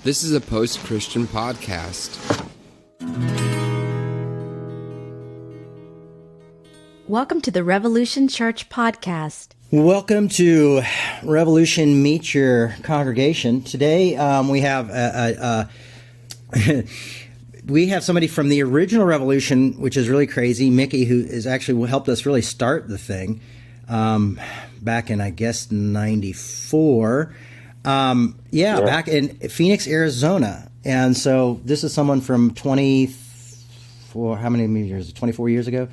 This is a post-Christian podcast. Welcome to the Revolution Church podcast. Welcome to Revolution Meet Your Congregation. Today we have we have somebody from the original Revolution, which is really crazy, Mickey, who is actually helped us really start the thing back in, I guess, 94. Back in Phoenix, Arizona. And so this is someone from 24 years ago?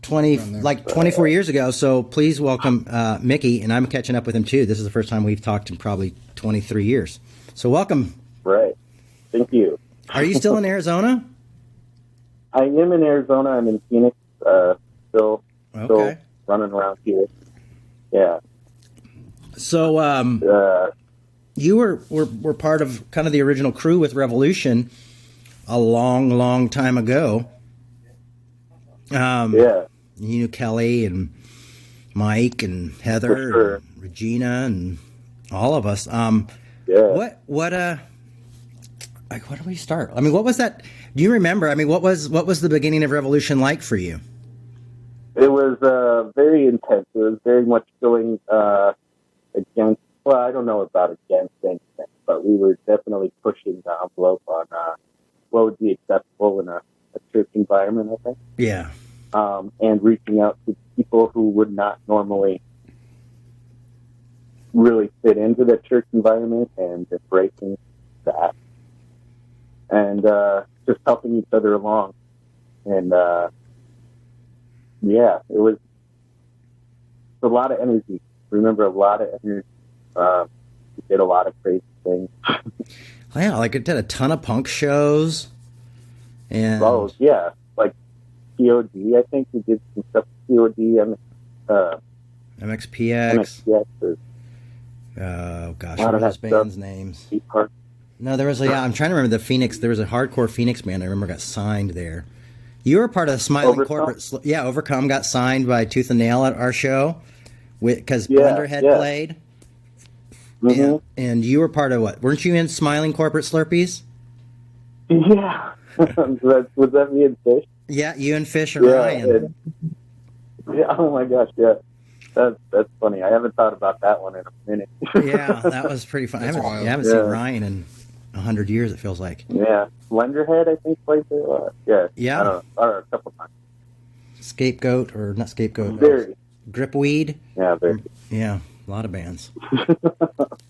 24 years ago. So please welcome Mickey, and I'm catching up with him too. This is the first time we've talked in probably 23 years. So welcome. Right. Thank you. Are you still in Arizona? I am in Arizona. I'm in Phoenix, still running around here. Yeah. So you were part of kind of the original crew with Revolution a long time ago. You knew Kelly and Mike and Heather and Regina and all of us. What do we start? I mean, what was that? Do you remember? I mean, what was the beginning of Revolution like for you? It was very intense. It was very much going against, well, I don't know about against anything, but we were definitely pushing the envelope on what would be acceptable in a church environment, I think. Yeah. And reaching out to people who would not normally really fit into the church environment and embracing that. And just helping each other along. And it was a lot of energy. Remember, a lot of energy. We did a lot of crazy things. Yeah, like it did a ton of punk shows. And like POD. I think we did some stuff with POD. MXPX. Oh gosh, what are those bands' names? No, there was I'm trying to remember the Phoenix. There was a hardcore Phoenix band I remember got signed there. You were part of the Smiling Overcome? Corporate. Overcome got signed by Tooth and Nail at our show because Blenderhead played. Mm-hmm. And you were part of what? Weren't you in Smiling Corporate Slurpees? Yeah. Was that me and Fish? Yeah, you and Fish and Ryan. Oh my gosh, yeah. That's funny. I haven't thought about that one in a minute. Yeah, that was pretty fun. I haven't seen Ryan in 100 years, it feels like. Yeah. Blenderhead, I think, played there. Yeah. I don't know. Or a couple times. Scapegoat, or not Scapegoat. Very. Gripweed. Yeah, very. Yeah, a lot of bands.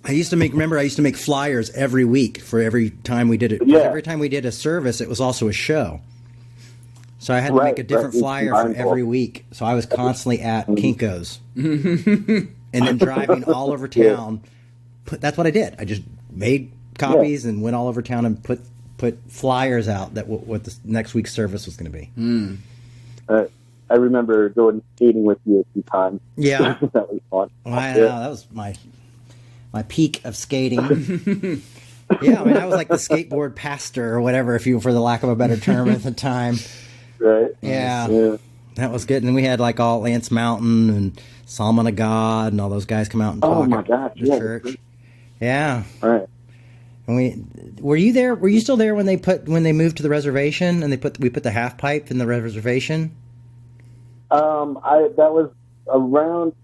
I used to make flyers every week for every time we did it. Yeah. Every time we did a service, it was also a show. So I had to make a different flyer for every week. So I was constantly at Kinko's. And then driving all over town. That's what I did. I just made copies and went all over town and put flyers out that what the next week's service was going to be. I remember going skating with you a few times. Yeah. That was fun. Well, I know. That was my peak of skating. Yeah, I mean, I was like the skateboard pastor or whatever, for the lack of a better term at the time. Right. Yeah. That was good. And then we had like all Lance Mountain and Salmon of God and all those guys come out and talk at the church. Yeah. All right. And were you there? Were you still there when they moved to the reservation and we put the half pipe in the reservation? That was around.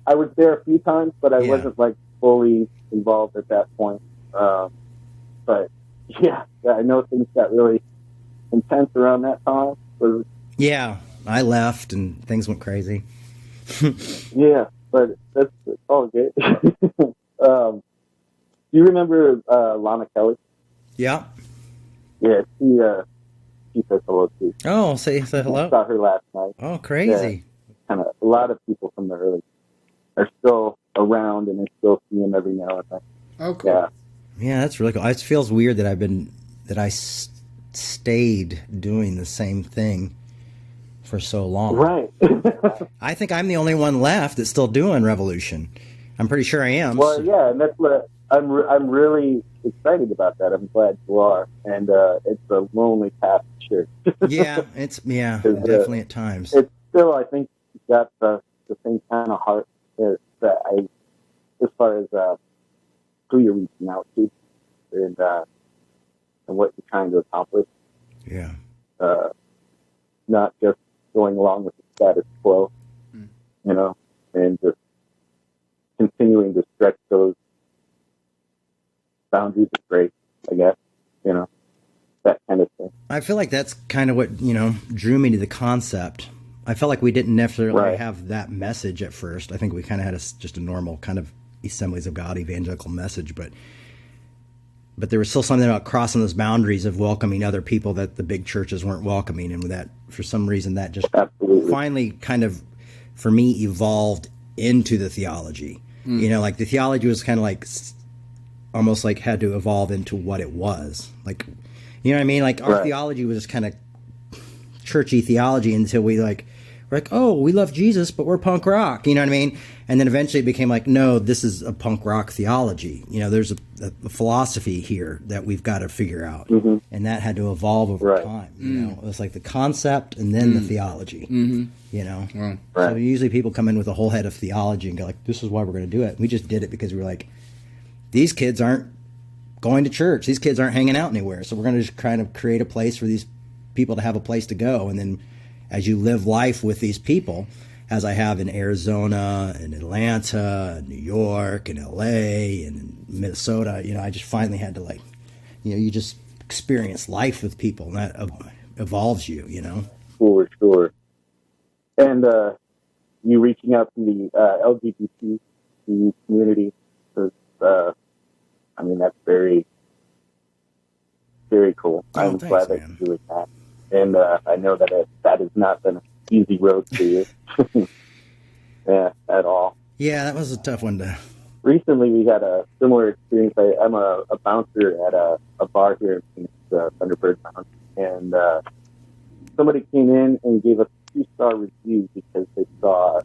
I was there a few times, but I wasn't like fully involved at that point. But I know things got really intense around that time. Yeah, I left and things went crazy. Yeah, but that's all good. Do you remember Lana Kelly? Yeah. Yeah, she said hello too. Oh, say hello. I saw her last night. Oh, crazy. Yeah, kind of a lot of people from the early are still around, and I still see them every now and then. Oh, cool. Yeah. Yeah, that's really cool. It feels weird that I stayed doing the same thing for so long. Right. I think I'm the only one left that's still doing Revolution. I'm pretty sure I am. Well, yeah, and that's what I'm really excited about that. I'm glad you are, and it's a lonely path to church. It's definitely at times. It's still, I think, got the same kind of heart that I, as far as who you're reaching out to. and what you're trying to accomplish. Yeah. Not just going along with the status quo, you know, and just continuing to stretch those boundaries of grace, I guess, you know, that kind of thing. I feel like that's kind of what, you know, drew me to the concept. I felt like we didn't necessarily have that message at first. I think we kind of had just a normal kind of Assemblies of God evangelical message, but there was still something about crossing those boundaries of welcoming other people that the big churches weren't welcoming, and that for some reason that just finally kind of, for me, evolved into the theology. You know, like the theology was kind of like almost like had to evolve into what it was. Like, you know what I mean? Like our theology was just kind of churchy theology until we're like, oh, we love Jesus, but we're punk rock. You know what I mean? And then eventually it became like, no, this is a punk rock theology. You know, there's a philosophy here that we've got to figure out. And that had to evolve over time. You know, it was like the concept and then the theology, you know? So usually people come in with a whole head of theology and go like, this is why we're going to do it. We just did it because we were like, these kids aren't going to church. These kids aren't hanging out anywhere. So we're going to just kind of create a place for these people to have a place to go. And then as you live life with these people, as I have in Arizona and Atlanta, and New York and LA and Minnesota, you know, I just finally had to, like, you know, you just experience life with people, and that evolves you, you know? For sure. And you reaching out to the LGBT community, I mean, that's very, very cool. I'm glad that you're doing that. And I know that that has not been an easy road for you. Yeah, at all. Yeah, that was a tough one to... Recently, we had a similar experience. I'm a bouncer at a bar here in Thunderbird Mountain. And somebody came in and gave us a 2-star review because they saw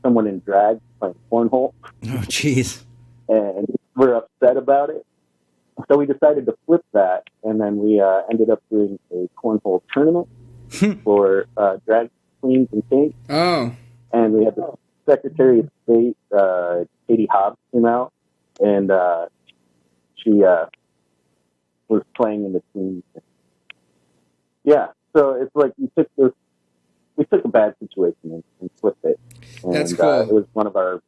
someone in drag playing cornhole. Oh, jeez. And we're upset about it. So we decided to flip that, and then we ended up doing a cornhole tournament for drag queens and kings. Oh. And we had the Secretary of State, Katie Hobbs, came out, and she was playing in the team. Yeah, so it's like we took a bad situation and flipped it. And, that's cool. It was one of our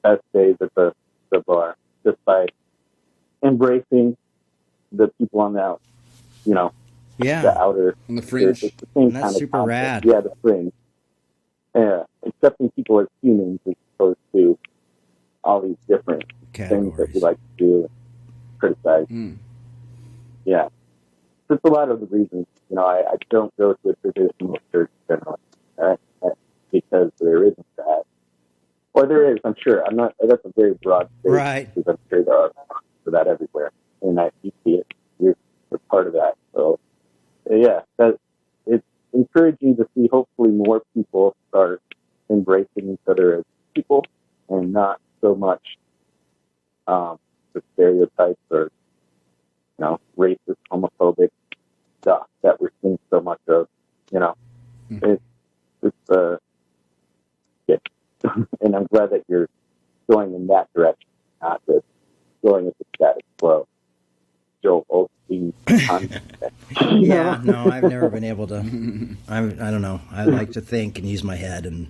best days at the bar, just by embracing the people on the you know, the outer, on the fringe. The same that's kind super of rad. Yeah, the fringe. Yeah, accepting people as humans as opposed to all these different things that we like to do and criticize. Yeah, that's a lot of the reasons. You know, I don't go to a traditional church generally because there isn't that. Or there is, I'm sure. I'm not. That's a very broad statement. Right. Because I'm sure there are for that everywhere, and you see it. You're part of that. So, yeah, it's encouraging to see. Hopefully, more people start embracing each other as people, and not so much the stereotypes or, you know, racist, homophobic stuff that we're seeing so much of. You know, it's yeah. And I'm glad that you're going in that direction, not just going with the status quo. Joel Osteen. Yeah, no, I've never been able to. I don't know. I like to think and use my head and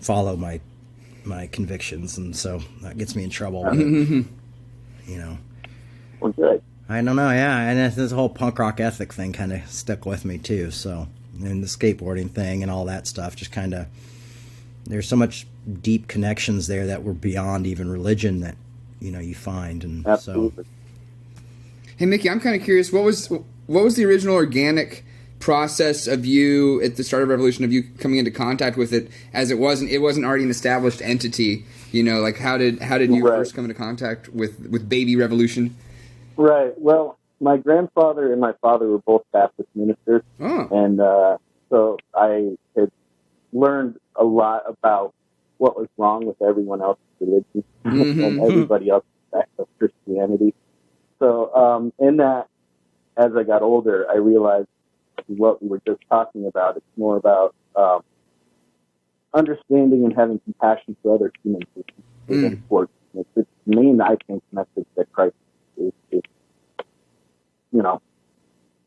follow my convictions, and so that gets me in trouble. But, you know. Well, good. I don't know. Yeah, and this whole punk rock ethic thing kind of stuck with me too. So, and the skateboarding thing and all that stuff, just kind of. There's so much deep connections there that were beyond even religion that, you know, you find, and Absolutely. so. Hey, Mickey, I'm kind of curious. What was the original organic process of you at the start of Revolution, of you coming into contact with it, as it wasn't already an established entity? You know, like how did you first come into contact with Baby Revolution? Right. Well, my grandfather and my father were both Baptist ministers, and so I had learned a lot about what was wrong with everyone else's religion and everybody else's aspect of Christianity. So in that, as I got older, I realized what we were just talking about. It's more about understanding and having compassion for other humans is important. It's the main, I think, message that Christ is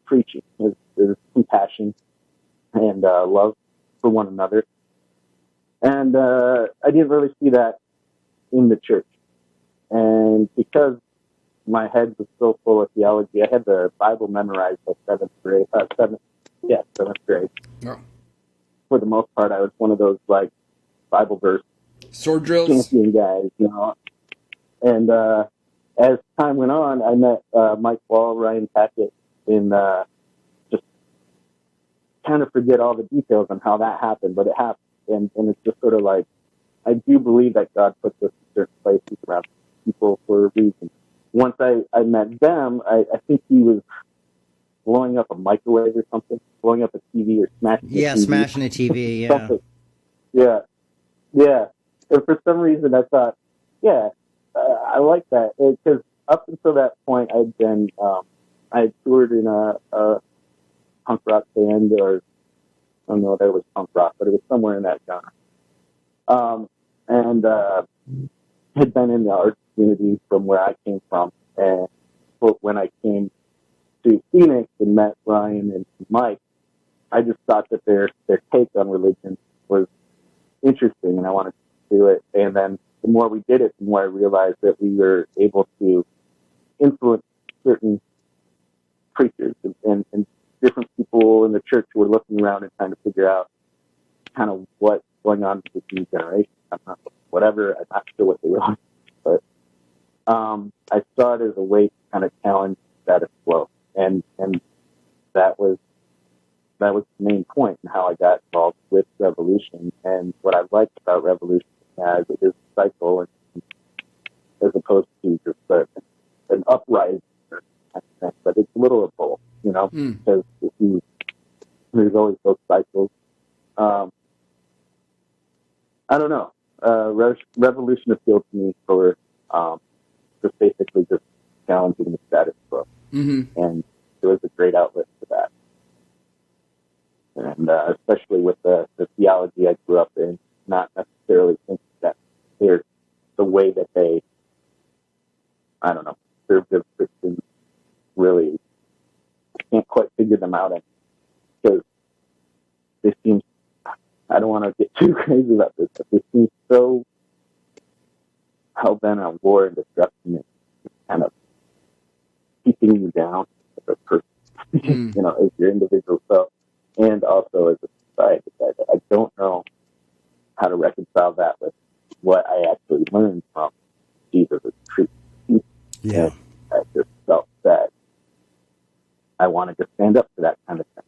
preaching, his compassion and love for one another. And I didn't really see that in the church. And because my head was so full of theology, I had the Bible memorized by seventh grade. Seventh grade. Oh. For the most part, I was one of those like Bible verse sword drills champion guys, And as time went on, I met Mike Wall, Ryan Packett, and just kind of forget all the details on how that happened, but it happened. And it's just sort of like, I do believe that God puts us in certain places around people for a reason. Once I met them, I think he was blowing up a microwave or something, blowing up a TV or smashing a TV. Smashing a TV, yeah. Yeah. And for some reason, I thought, I like that. Because up until that point, I'd been, I had toured in a punk rock band, or I don't know that it was punk rock, but it was somewhere in that genre. And had been in the art community from where I came from. And when I came to Phoenix and met Ryan and Mike, I just thought that their take on religion was interesting, and I wanted to do it. And then the more we did it, the more I realized that we were able to influence certain preachers and different people in the church who were looking around and trying to figure out kind of what's going on with this new generation. I'm not sure what they were on, but I saw it as a way to kind of challenge status quo, and that was the main point in how I got involved with Revolution. And what I liked about Revolution as it is a cycle, and as opposed to just an uprising, but it's a little of both, because there's always those cycles. I don't know. Revolution appealed to me for just basically just challenging the status quo, and it was a great outlet for that. And especially with the theology I grew up in, not necessarily thinking that they're the way that they, I don't know, conservative Christians really can't quite figure them out, because they seem, I don't want to get too crazy about this, but they seem so hell-bent on war and destruction and kind of keeping you down as a person, as your individual self, and also as a society. I don't know how to reconcile that with what I actually learned from Jesus as a truth. Yeah. And I just felt that I wanted to stand up for that kind of thing,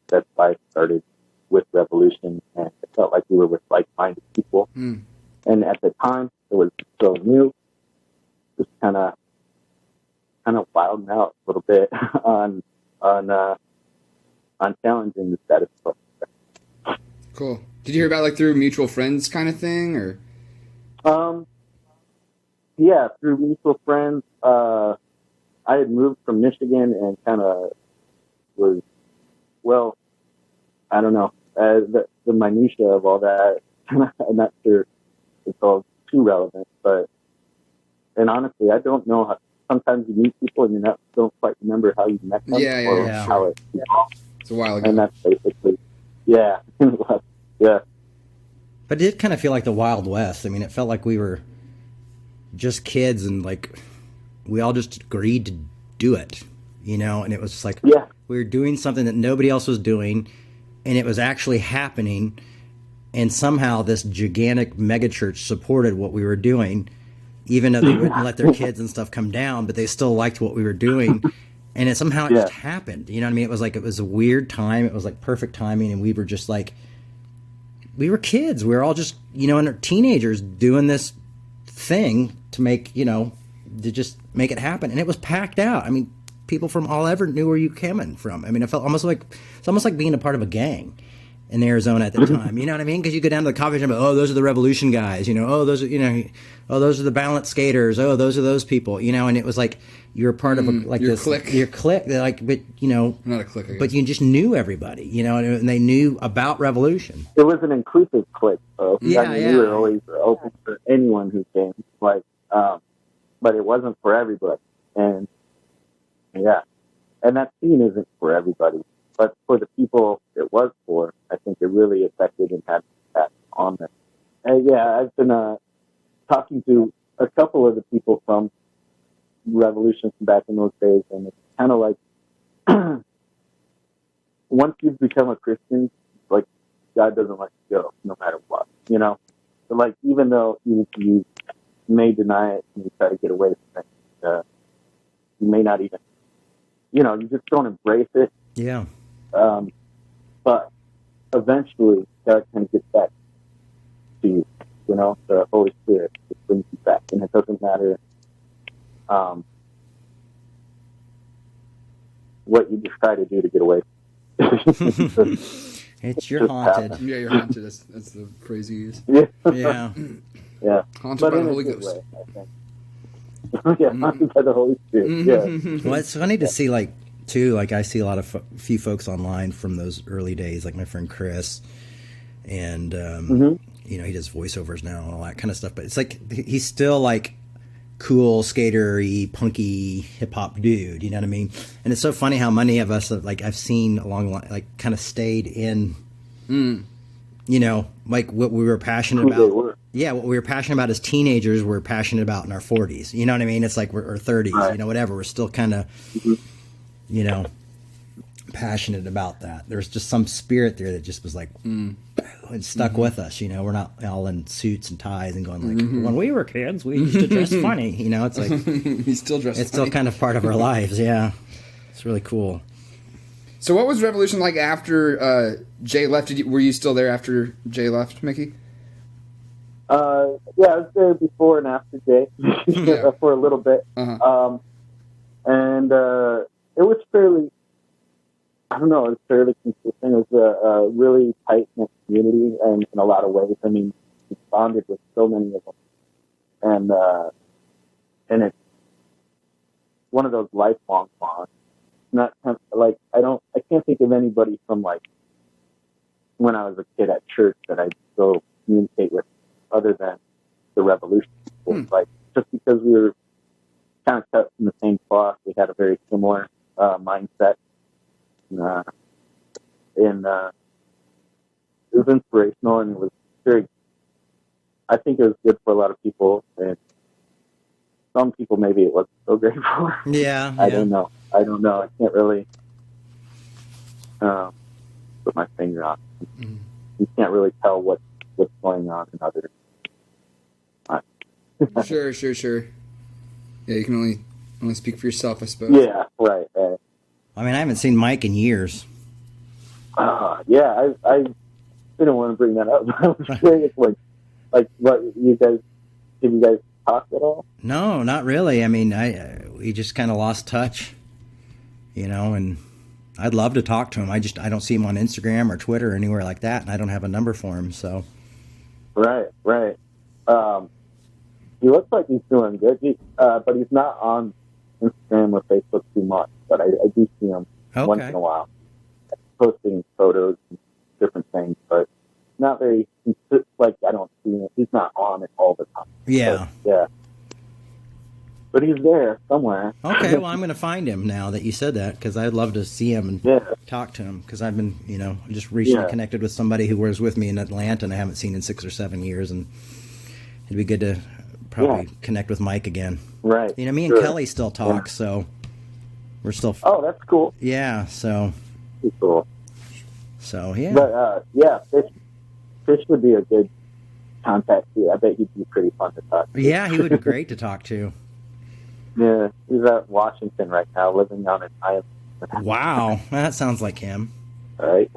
That's why I started with Revolution, and it felt like we were with like-minded people. And at the time, it was so new, just kind of wilding out a little bit on challenging the status quo. Cool. Did you hear about through mutual friends kind of thing, or? Yeah, through mutual friends. I had moved from Michigan and kind of was, I don't know, the minutia of all that. I'm not sure it's all too relevant, and honestly, I don't know how. Sometimes you meet people and you don't quite remember how you met them or how it evolved. It's a while ago. And that's basically, yeah. Yeah. But it did kind of feel like the Wild West. I mean, it felt like we were just kids and we all just agreed to do it, and it was just like we were doing something that nobody else was doing, and it was actually happening, and somehow this gigantic megachurch supported what we were doing, even though they wouldn't let their kids and stuff come down, but they still liked what we were doing. And it somehow just happened. You know what I mean? It was a weird time. It was perfect timing. And we were just we were kids. We were all just, and our teenagers doing this thing to make, to just make it happen. And it was packed out. I mean, people from all over knew where you coming from. I mean, it felt it's almost like being a part of a gang in Arizona at the time. You know what I mean? Because you go down to the coffee shop, those are the Revolution guys, those are, those are the Balance Skaters, those are those people, and it was like you're part of your clique. Your clique, but not a clique, I guess. But you just knew everybody, and they knew about Revolution. It was an inclusive clique, though. Yeah. We were always open for anyone who came. but it wasn't for everybody. And yeah, and that scene isn't for everybody, but for the people it was for, I think it really affected and had that on them. And yeah, I've been talking to a couple of the people from Revolution from back in those days, and it's kind of like once you've become a Christian, like God doesn't let you go no matter what, you know. So like even though you may deny it and you try to get away from it, you may not even, you know, you just don't embrace it. Yeah. But eventually, God kind of gets back to you. You know, the Holy Spirit just brings you back, and it doesn't matter what you just try to do to get away. It's you're haunted. Happen. Yeah, you're haunted. That's the phrase you use. Yeah, Yeah. yeah. Haunted But by the in a Holy good Ghost. way, I think. Yeah, haunted by the Holy Spirit. Yeah. Well, it's funny to see, like, too, like I see a lot of few folks online from those early days, like my friend Chris, and you know, he does voiceovers now and all that kind of stuff. But it's like he's still like cool skater-y, punky hip hop dude. You know what I mean? And it's so funny how many of us, like I've seen along, like kind of stayed in, you know, like what we were passionate Who about. they were. Yeah, what we were passionate about as teenagers, we're passionate about in our 40s. You know what I mean? It's like or 30s, Right. you know, whatever. We're still kind of, you know, passionate about that. There's just some spirit there that just was like, it stuck with us. You know, we're not all in suits and ties and going like, when we were kids, we used to dress funny. You know, it's like He's still dressed. it's still kind of part of our lives. Yeah, it's really cool. So, what was Revolution like after Jay left? Were you still there after Jay left, Mickey? Yeah, I was there before and after Jay Yeah. for a little bit. Uh-huh. And it was fairly, I don't know, it was fairly consistent. It was a really tight-knit community and in a lot of ways. I mean, we bonded with so many of them. And it's one of those lifelong bonds. Not like, I can't think of anybody from like when I was a kid at church that I still communicate with other than the Revolution people. Like, just because we were kind of cut from the same cloth, we had a very similar mindset. And it was inspirational, and it was very, I think it was good for a lot of people, and some people maybe it wasn't so great for. Yeah, I don't know. I can't really put my finger on it. You can't really tell what's going on in other. Sure. Yeah, you can only speak for yourself, I suppose. Yeah, right. I mean, I haven't seen Mike in years. Yeah, I didn't want to bring that up. I was curious, like what did you guys talk at all? No, not really. I mean, we just kind of lost touch, you know, and I'd love to talk to him. I don't see him on Instagram or Twitter or anywhere like that, and I don't have a number for him, so. Right. He looks like he's doing good, but he's not on Instagram or Facebook too much, but I do see him once in a while posting photos and different things, but not very, like, I don't see him. He's not on it all the time. Yeah. But he's there somewhere. Okay, well, I'm going to find him now that you said that, because I'd love to see him and talk to him, because I've been, you know, just recently connected with somebody who was with me in Atlanta and I haven't seen in 6 or 7 years, and it'd be good to probably connect with Mike again. Right. You know, me and Kelly still talk, so we're still... Oh, that's cool. Yeah, so... That's cool. So, yeah. But, Fish would be a good contact too. I bet he'd be pretty fun to talk to. Yeah, he would be great to talk to. Yeah, he's at Washington right now, living on an island. Wow, that sounds like him. All right.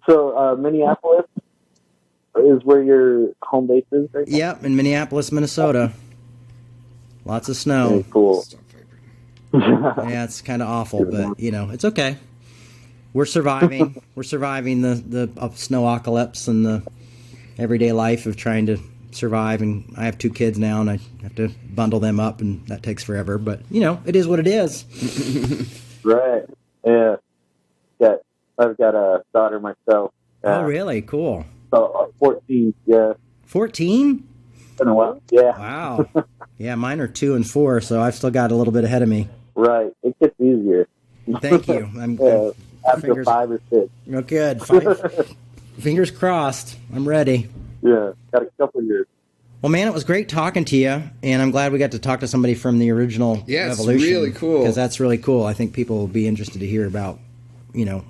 So, Minneapolis is where your home base is right now? Yep, in Minneapolis, Minnesota. Lots of snow. Very cool. Yeah, it's kind of awful, but, you know, it's okay. We're surviving. We're surviving the snow-apocalypse and the everyday life of trying to survive. And I have 2 kids now, and I have to bundle them up, and that takes forever. But, you know, it is what it is. Right. Yeah. I've got a daughter myself. Oh, really? Cool. 14, yeah. 14? been a while. Yeah. Wow. Yeah, mine are 2 and 4, so I've still got a little bit ahead of me. Right. It gets easier. Thank you. After 5 or 6. Oh, good. Fingers crossed. I'm ready. Yeah, got a couple years. Well, man, it was great talking to you, and I'm glad we got to talk to somebody from the original Revolution. It's really cool. Because that's really cool. I think people will be interested to hear about,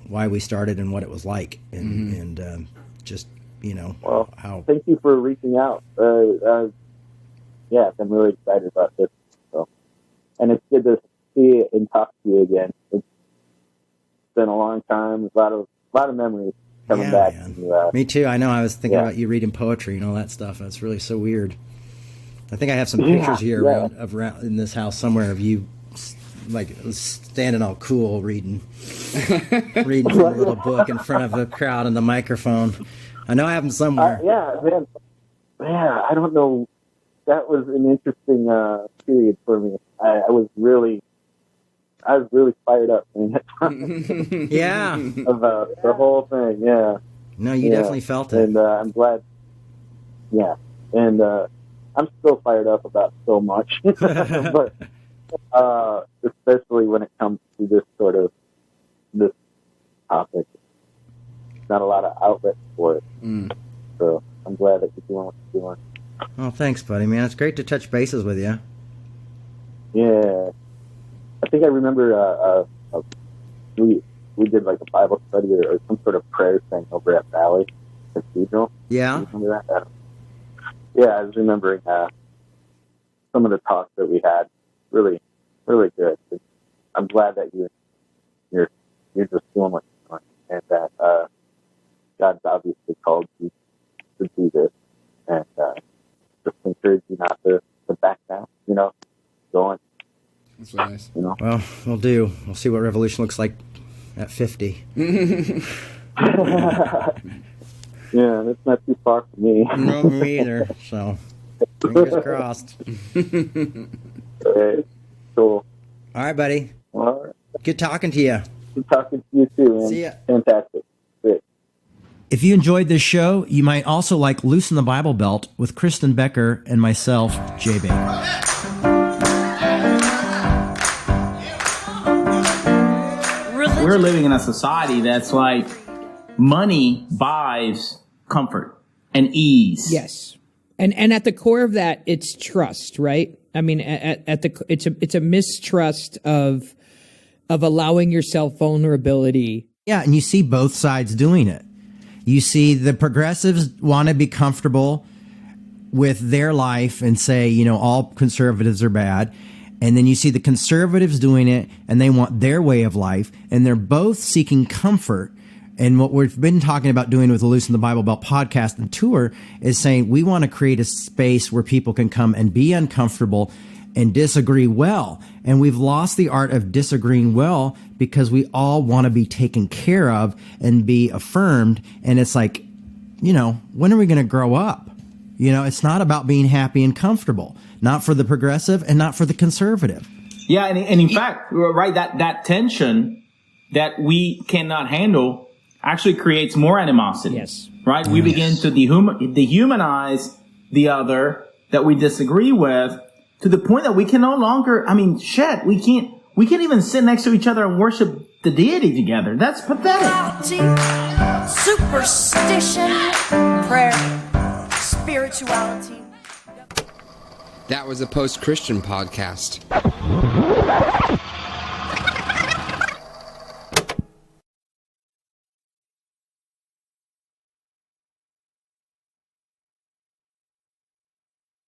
why we started and what it was like, and just, how. Thank you for reaching out. I'm really excited about this. So, and it's good to see it and talk to you again. It's been a long time. A lot of memories coming back. Me too. I know. I was thinking about you reading poetry and all that stuff. That's really so weird. I think I have some pictures here around in this house somewhere of you, like standing all cool, reading from a little book in front of a crowd and the microphone. I know I have them somewhere. Man. I don't know. That was an interesting period for me. I was really fired up during that time. Yeah. About the whole thing, yeah. No, you definitely felt it. And I'm glad. Yeah. And I'm still fired up about so much. But especially when it comes to this topic. Not a lot of outlets for it. So I'm glad that you're doing what you're doing. Oh, thanks, buddy, man. It's great to touch bases with you. Yeah. I think I remember we did like a Bible study or some sort of prayer thing over at Valley Cathedral. Yeah. You remember that? Yeah, I was remembering some of the talks that we had. Really, really good. I'm glad that you're just doing what you're doing, and that God's obviously called you to do this, and just encourage you not to back down. Go on. That's really nice. Well, we'll do. We'll see what Revolution looks like at 50. Yeah, that's not too far from me. No, me either. So, fingers crossed. Okay, cool. All right, buddy. All right. Good talking to you. Good talking to you too, man. See ya. Fantastic. Great. If you enjoyed this show, you might also like Loosen the Bible Belt with Kristen Becker and myself, Jay Baker. We're living in a society that's like money buys comfort and ease. Yes. And at the core of that, it's trust, right? I mean, it's a mistrust of allowing yourself vulnerability. Yeah, and you see both sides doing it. You see the progressives want to be comfortable with their life and say, all conservatives are bad. And then you see the conservatives doing it and they want their way of life. And they're both seeking comfort. And what we've been talking about doing with the Loosen the Bible Belt podcast and tour is saying we want to create a space where people can come and be uncomfortable and disagree well. And we've lost the art of disagreeing well because we all want to be taken care of and be affirmed. And it's like, when are we going to grow up? It's not about being happy and comfortable, not for the progressive and not for the conservative. Yeah. And in fact, right, that tension that we cannot handle actually creates more animosity. Yes. Right? We begin to dehumanize the other that we disagree with to the point that we can no longer, we can't even sit next to each other and worship the deity together. That's pathetic. Superstition, prayer, spirituality. That was a post-Christian podcast.